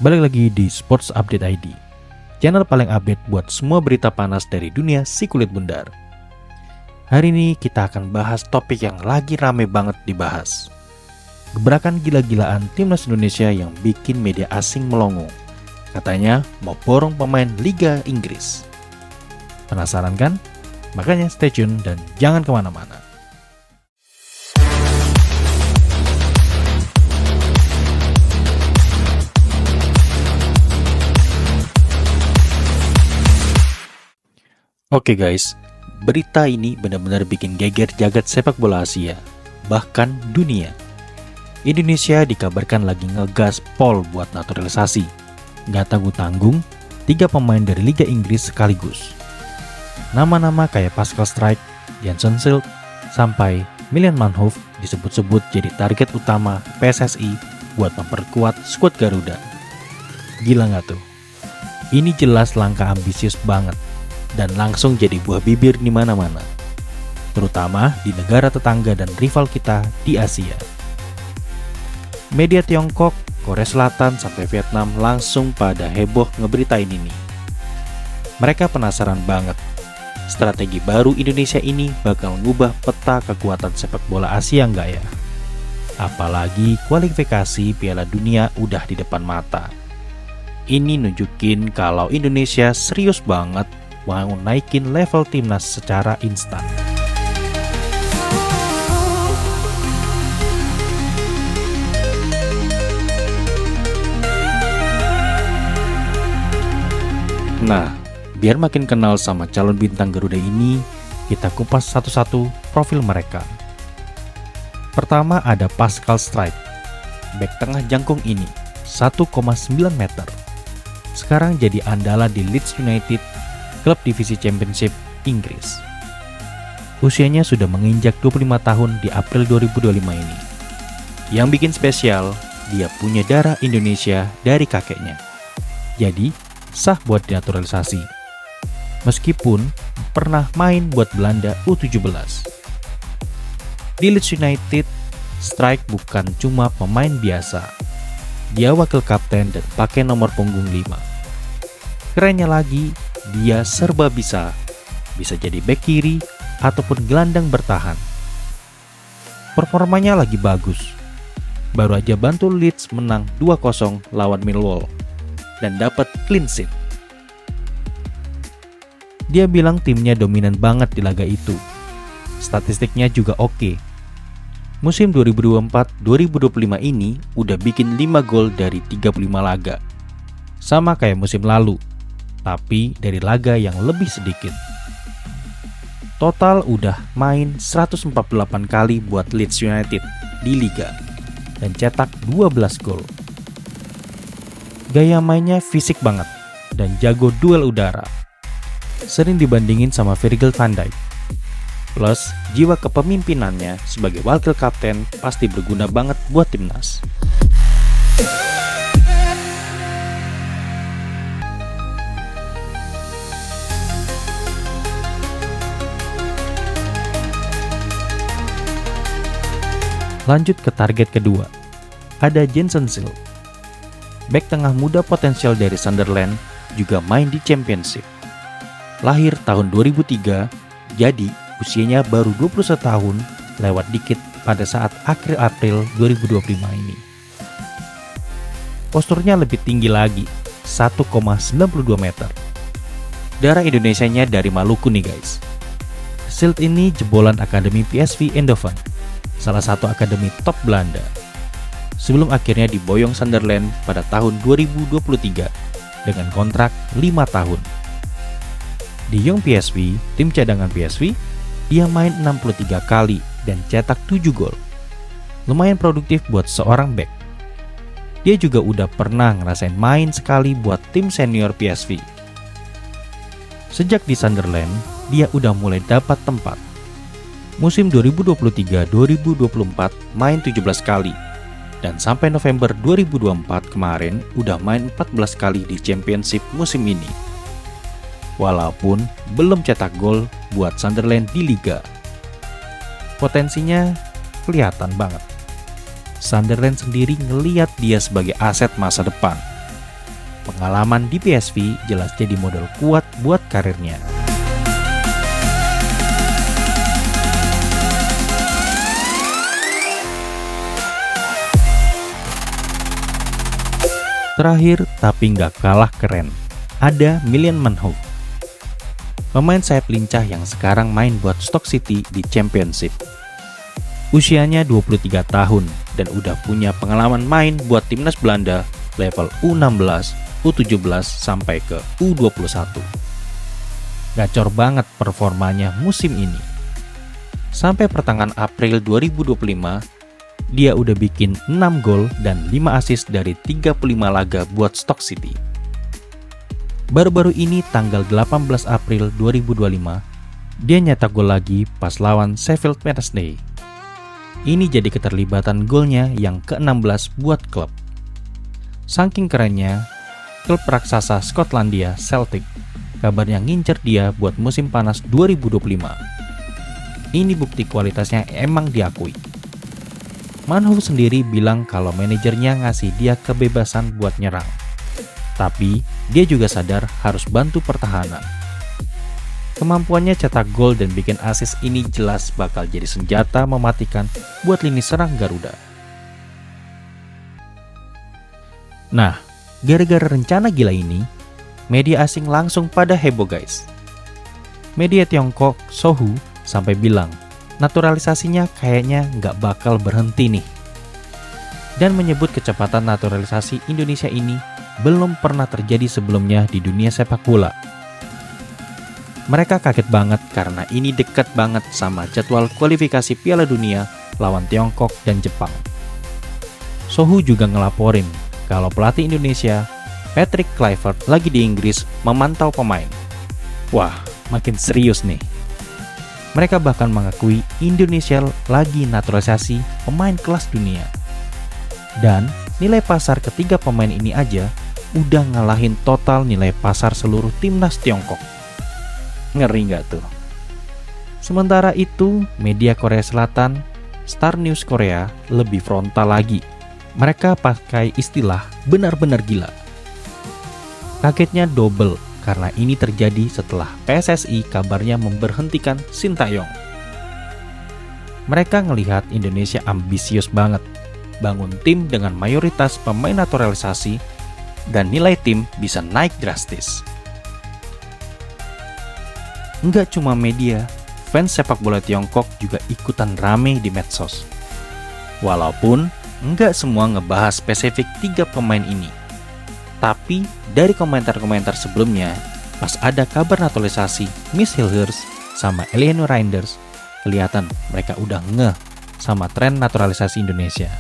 Balik lagi di Sports Update ID, channel paling update buat semua berita panas dari dunia si kulit bundar. Hari ini kita akan bahas topik yang lagi rame banget dibahas. Gebrakan gila-gilaan timnas Indonesia yang bikin media asing melongo. Katanya mau borong pemain Liga Inggris. Penasaran kan? Makanya stay tune dan jangan kemana-mana. Oke guys, berita ini benar-benar bikin geger jagat sepak bola Asia, bahkan dunia. Indonesia dikabarkan lagi ngegas pol buat naturalisasi. Gak tanggung-tanggung, 3 pemain dari Liga Inggris sekaligus. Nama-nama kayak Pascal Struijk, Jenson Schild, sampai Milan Manhoef disebut-sebut jadi target utama PSSI buat memperkuat skuad Garuda. Gila gak tuh? Ini jelas langkah ambisius banget dan langsung jadi buah bibir di mana-mana, terutama di negara tetangga dan rival kita di Asia. Media Tiongkok, Korea Selatan, sampai Vietnam langsung pada heboh ngeberitain ini. Mereka penasaran banget, strategi baru Indonesia ini bakal ngubah peta kekuatan sepak bola Asia nggak ya? Apalagi kualifikasi Piala Dunia udah di depan mata. Ini nunjukin kalau Indonesia serius banget mau naikin level timnas secara instan. Nah, biar makin kenal sama calon bintang Garuda ini, kita kupas satu-satu profil mereka. Pertama ada Pascal Struijk, bek tengah jangkung ini, 1,9 meter. Sekarang jadi andalan di Leeds United, klub divisi Championship Inggris. Usianya sudah menginjak 25 tahun di April 2025 ini. Yang bikin spesial, dia punya darah Indonesia dari kakeknya. Jadi, sah buat dinaturalisasi. Meskipun pernah main buat Belanda U17. Di Leeds United, Struijk bukan cuma pemain biasa. Dia wakil kapten dan pakai nomor punggung 5. Kerennya lagi, dia serba bisa jadi bek kiri ataupun gelandang bertahan. Performanya lagi bagus. Baru aja bantu Leeds menang 2-0 lawan Millwall dan dapat clean sheet. Dia bilang timnya dominan banget di laga itu. Statistiknya juga oke. Musim 2024-2025 ini udah bikin 5 gol dari 35 laga. Sama kayak musim lalu, tapi dari laga yang lebih sedikit. Total udah main 148 kali buat Leeds United di Liga dan cetak 12 gol. Gaya mainnya fisik banget dan jago duel udara. Sering dibandingin sama Virgil van Dijk. Plus, jiwa kepemimpinannya sebagai wakil kapten pasti berguna banget buat timnas. Lanjut ke target kedua, ada Jenson Schild. Bek tengah muda potensial dari Sunderland juga main di Championship. Lahir tahun 2003, jadi usianya baru 21 tahun lewat dikit pada saat akhir April 2025 ini. Posturnya lebih tinggi lagi, 1,92 meter. Darah Indonesianya dari Maluku nih guys. Schild ini jebolan Akademi PSV Eindhoven, salah satu akademi top Belanda. Sebelum akhirnya diboyong Sunderland pada tahun 2023 dengan kontrak 5 tahun. Di Young PSV, tim cadangan PSV, dia main 63 kali dan cetak 7 gol. Lumayan produktif buat seorang bek. Dia juga udah pernah ngerasain main sekali buat tim senior PSV. Sejak di Sunderland, dia udah mulai dapat tempat. Musim 2023-2024 main 17 kali, dan sampai November 2024 kemarin udah main 14 kali di Championship musim ini. Walaupun belum cetak gol buat Sunderland di Liga. Potensinya kelihatan banget. Sunderland sendiri ngeliat dia sebagai aset masa depan. pengalaman di PSV jelas jadi modal kuat buat karirnya. Terakhir, tapi nggak kalah keren, ada Milan Manhoef. Pemain sayap lincah yang sekarang main buat Stoke City di Championship. Usianya 23 tahun dan udah punya pengalaman main buat timnas Belanda level U16, U17 sampai ke U21. Gacor banget performanya musim ini. Sampai pertengahan April 2025, dia udah bikin 6 gol dan 5 assist dari 35 laga buat Stoke City. Baru-baru ini tanggal 18 April 2025, dia nyetak gol lagi pas lawan Sheffield Wednesday. Ini jadi keterlibatan golnya yang ke-16 buat klub. Saking kerennya, klub raksasa Skotlandia Celtic kabarnya ngincer dia buat musim panas 2025. Ini bukti kualitasnya emang diakui. Manhoef sendiri bilang kalau manajernya ngasih dia kebebasan buat nyerang. Tapi, dia juga sadar harus bantu pertahanan. Kemampuannya cetak gol dan bikin assist ini jelas bakal jadi senjata mematikan buat lini serang Garuda. Nah, gara-gara rencana gila ini, media asing langsung pada heboh guys. Media Tiongkok, Sohu, sampai bilang, naturalisasinya kayaknya nggak bakal berhenti nih. Dan menyebut kecepatan naturalisasi Indonesia ini belum pernah terjadi sebelumnya di dunia sepak bola. Mereka kaget banget karena ini dekat banget sama jadwal kualifikasi Piala Dunia lawan Tiongkok dan Jepang. Sohu juga ngelaporin kalau pelatih Indonesia, Patrick Kluivert, lagi di Inggris memantau pemain. Wah, makin serius nih. Mereka bahkan mengakui Indonesia lagi naturalisasi pemain kelas dunia. Dan nilai pasar ketiga pemain ini aja udah ngalahin total nilai pasar seluruh timnas Tiongkok. Ngeri nggak tuh? Sementara itu, media Korea Selatan, Star News Korea, lebih frontal lagi. Mereka pakai istilah benar-benar gila. Kagetnya double karena ini terjadi setelah PSSI kabarnya memberhentikan Sintayong. Mereka ngelihat Indonesia ambisius banget, bangun tim dengan mayoritas pemain naturalisasi, dan nilai tim bisa naik drastis. Nggak cuma media, fans sepak bola Tiongkok juga ikutan rame di medsos. Walaupun nggak semua ngebahas spesifik 3 pemain ini. Tapi dari komentar-komentar sebelumnya, pas ada kabar naturalisasi Miss Hilhurst sama Eleanor Reinders, kelihatan mereka udah ngeh sama tren naturalisasi Indonesia.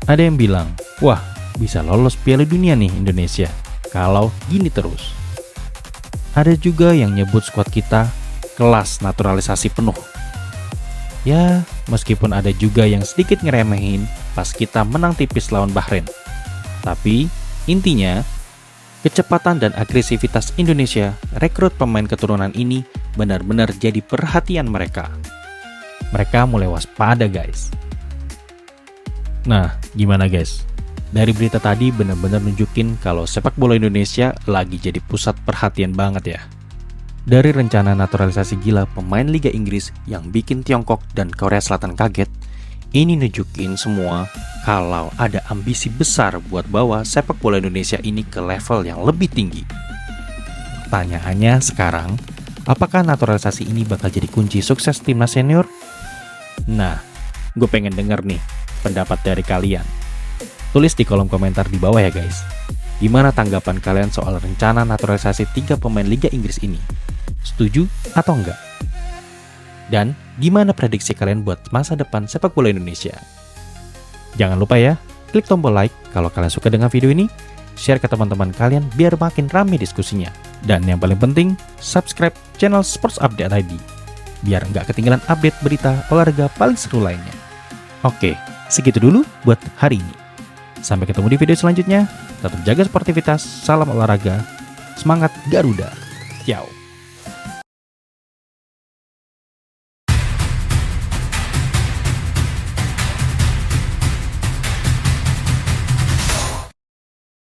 Ada yang bilang, wah bisa lolos Piala Dunia nih Indonesia kalau gini terus. Ada juga yang nyebut skuad kita kelas naturalisasi penuh. Ya, meskipun ada juga yang sedikit ngeremehin pas kita menang tipis lawan Bahrain. Tapi intinya, kecepatan dan agresivitas Indonesia rekrut pemain keturunan ini benar-benar jadi perhatian mereka. Mereka mulai waspada guys. Nah, gimana guys? Dari berita tadi benar-benar nunjukin kalau sepak bola Indonesia lagi jadi pusat perhatian banget ya. Dari rencana naturalisasi gila pemain Liga Inggris yang bikin Tiongkok dan Korea Selatan kaget, ini nunjukin semua kalau ada ambisi besar buat bawa sepak bola Indonesia ini ke level yang lebih tinggi. Pertanyaannya sekarang, apakah naturalisasi ini bakal jadi kunci sukses timnas senior? Nah, gue pengen denger nih pendapat dari kalian. Tulis di kolom komentar di bawah ya guys. Gimana tanggapan kalian soal rencana naturalisasi 3 pemain Liga Inggris ini? Setuju atau enggak? Dan gimana prediksi kalian buat masa depan sepak bola Indonesia? Jangan lupa ya, klik tombol like kalau kalian suka dengan video ini, share ke teman-teman kalian biar makin ramai diskusinya. Dan yang paling penting, subscribe channel Sports Update ID, biar nggak ketinggalan update berita olahraga paling seru lainnya. Oke, segitu dulu buat hari ini. Sampai ketemu di video selanjutnya, tetap jaga sportivitas, salam olahraga, semangat Garuda. Ciao.